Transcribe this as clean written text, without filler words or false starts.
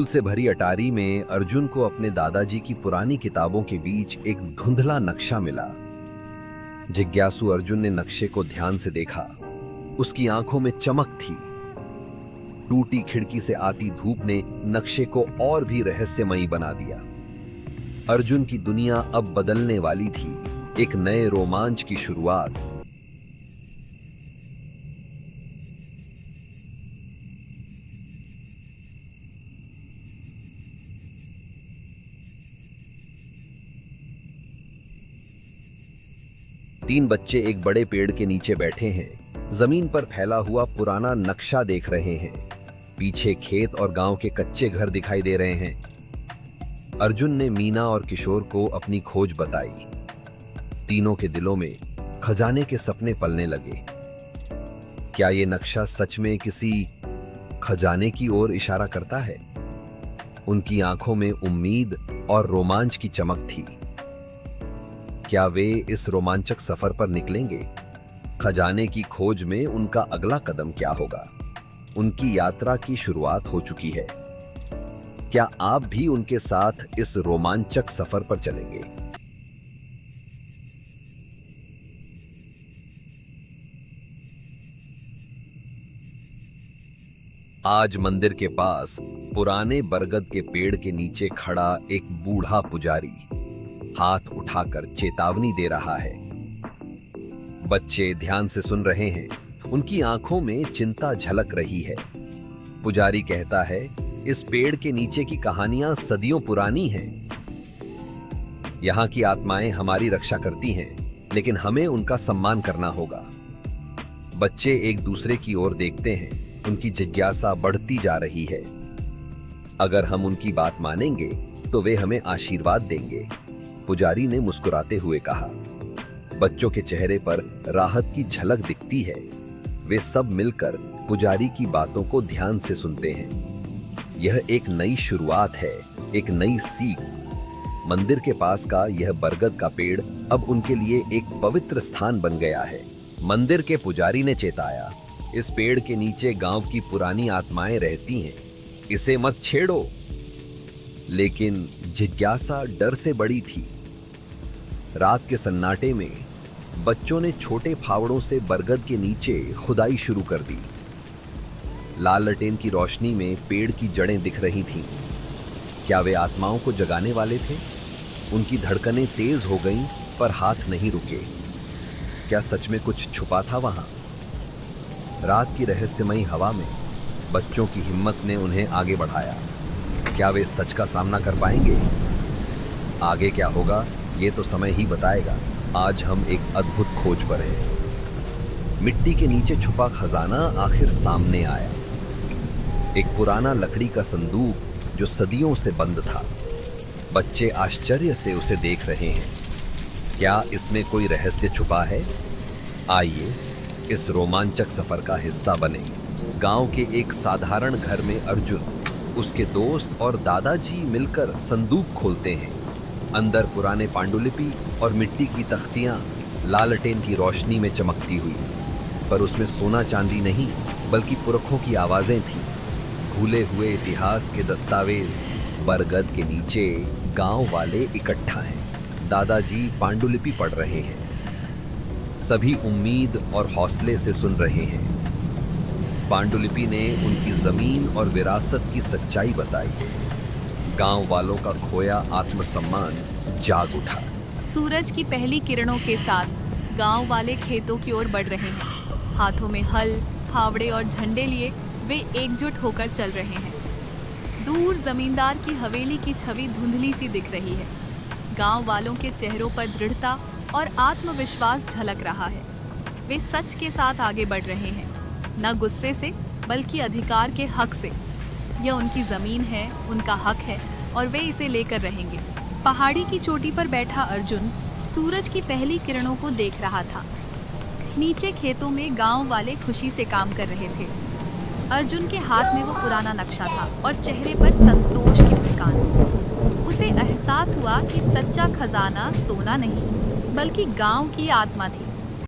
धूल से भरी अटारी में अर्जुन को अपने दादाजी की पुरानी किताबों के बीच एक धुंधला नक्शा मिला। जिज्ञासु अर्जुन ने नक्शे को ध्यान से देखा। उसकी आंखों में चमक थी। टूटी खिड़की से आती धूप ने नक्शे को और भी रहस्यमयी बना दिया। अर्जुन की दुनिया अब बदलने वाली थी, एक नए रोमांच की शुरुआत। तीन बच्चे एक बड़े पेड़ के नीचे बैठे हैं, जमीन पर फैला हुआ पुराना नक्शा देख रहे हैं। पीछे खेत और गांव के कच्चे घर दिखाई दे रहे हैं। अर्जुन ने मीना और किशोर को अपनी खोज बताई। तीनों के दिलों में खजाने के सपने पलने लगे। क्या ये नक्शा सच में किसी खजाने की ओर इशारा करता है? उनकी आंखों में उम्मीद और रोमांच की चमक थी। क्या वे इस रोमांचक सफर पर निकलेंगे? खजाने की खोज में उनका अगला कदम क्या होगा? उनकी यात्रा की शुरुआत हो चुकी है। क्या आप भी उनके साथ इस रोमांचक सफर पर चलेंगे? आज मंदिर के पास पुराने बरगद के पेड़ के नीचे खड़ा एक बूढ़ा पुजारी हाथ उठाकर चेतावनी दे रहा है। बच्चे ध्यान से सुन रहे हैं। उनकी आंखों में चिंता झलक रही है। पुजारी कहता है, इस पेड़ के नीचे की कहानियां सदियों पुरानी हैं। यहां की आत्माएं हमारी रक्षा करती हैं, लेकिन हमें उनका सम्मान करना होगा। बच्चे एक दूसरे की ओर देखते हैं। उनकी जिज्ञासा बढ़ती जा रही है। अगर हम उनकी बात मानेंगे तो वे हमें आशीर्वाद देंगे, पुजारी ने मुस्कुराते हुए कहा। बच्चों के चेहरे पर राहत की झलक दिखती है। वे सब मिलकर पुजारी की बातों को ध्यान से सुनते हैं। यह एक नई शुरुआत है, एक नई सीख। मंदिर के पास का यह बरगद का पेड़ अब उनके लिए एक पवित्र स्थान बन गया है। मंदिर के पुजारी ने चेताया, इस पेड़ के नीचे गांव की पुरानी आत्माएं रहती हैं, इसे मत छेड़ो। लेकिन जिज्ञासा डर से बड़ी थी। रात के सन्नाटे में बच्चों ने छोटे फावड़ों से बरगद के नीचे खुदाई शुरू कर दी। लाल लटेन की रोशनी में पेड़ की जड़ें दिख रही थीं। क्या वे आत्माओं को जगाने वाले थे? उनकी धड़कनें तेज हो गईं, पर हाथ नहीं रुके। क्या सच में कुछ छुपा था वहां? रात की रहस्यमयी हवा में बच्चों की हिम्मत ने उन्हें आगे बढ़ाया। क्या वे सच का सामना कर पाएंगे? आगे क्या होगा, ये तो समय ही बताएगा। आज हम एक अद्भुत खोज पर हैं। मिट्टी के नीचे छुपा खजाना आखिर सामने आया। एक पुराना लकड़ी का संदूक जो सदियों से बंद था। बच्चे आश्चर्य से उसे देख रहे हैं। क्या इसमें कोई रहस्य छुपा है? आइए इस रोमांचक सफर का हिस्सा बने। गांव के एक साधारण घर में अर्जुन, उसके दोस्त और दादाजी मिलकर संदूक खोलते हैं। अंदर पुराने पांडुलिपि और मिट्टी की तख्तियां लालटेन की रोशनी में चमकती हुई, पर उसमें सोना चांदी नहीं, बल्कि पुरखों की आवाजें थीं। भूले हुए इतिहास के दस्तावेज। बरगद के नीचे गांव वाले इकट्ठा हैं। दादाजी पांडुलिपि पढ़ रहे हैं। सभी उम्मीद और हौसले से सुन रहे हैं। पांडुलिपि ने उनकी जमीन और विरासत की सच्चाई बताई। गांव वालों का खोया आत्मसम्मान जाग उठा। सूरज की पहली किरणों के साथ गांव वाले खेतों की ओर बढ़ रहे हैं। हाथों में हल, फावड़े और झंडे लिए वे एकजुट होकर चल रहे हैं। दूर जमींदार की हवेली की छवि धुंधली सी दिख रही है। गांव वालों के चेहरों पर दृढ़ता और आत्मविश्वास झलक रहा है। वे सच के साथ आगे बढ़ रहे हैं, न गुस्से से बल्कि अधिकार के हक से। यह उनकी ज़मीन है, उनका हक है और वे इसे लेकर रहेंगे। पहाड़ी की चोटी पर बैठा अर्जुन सूरज की पहली किरणों को देख रहा था। नीचे खेतों में गांव वाले खुशी से काम कर रहे थे। अर्जुन के हाथ में वो पुराना नक्शा था और चेहरे पर संतोष की मुस्कान। उसे एहसास हुआ कि सच्चा खजाना सोना नहीं, बल्कि गांव की आत्मा थी।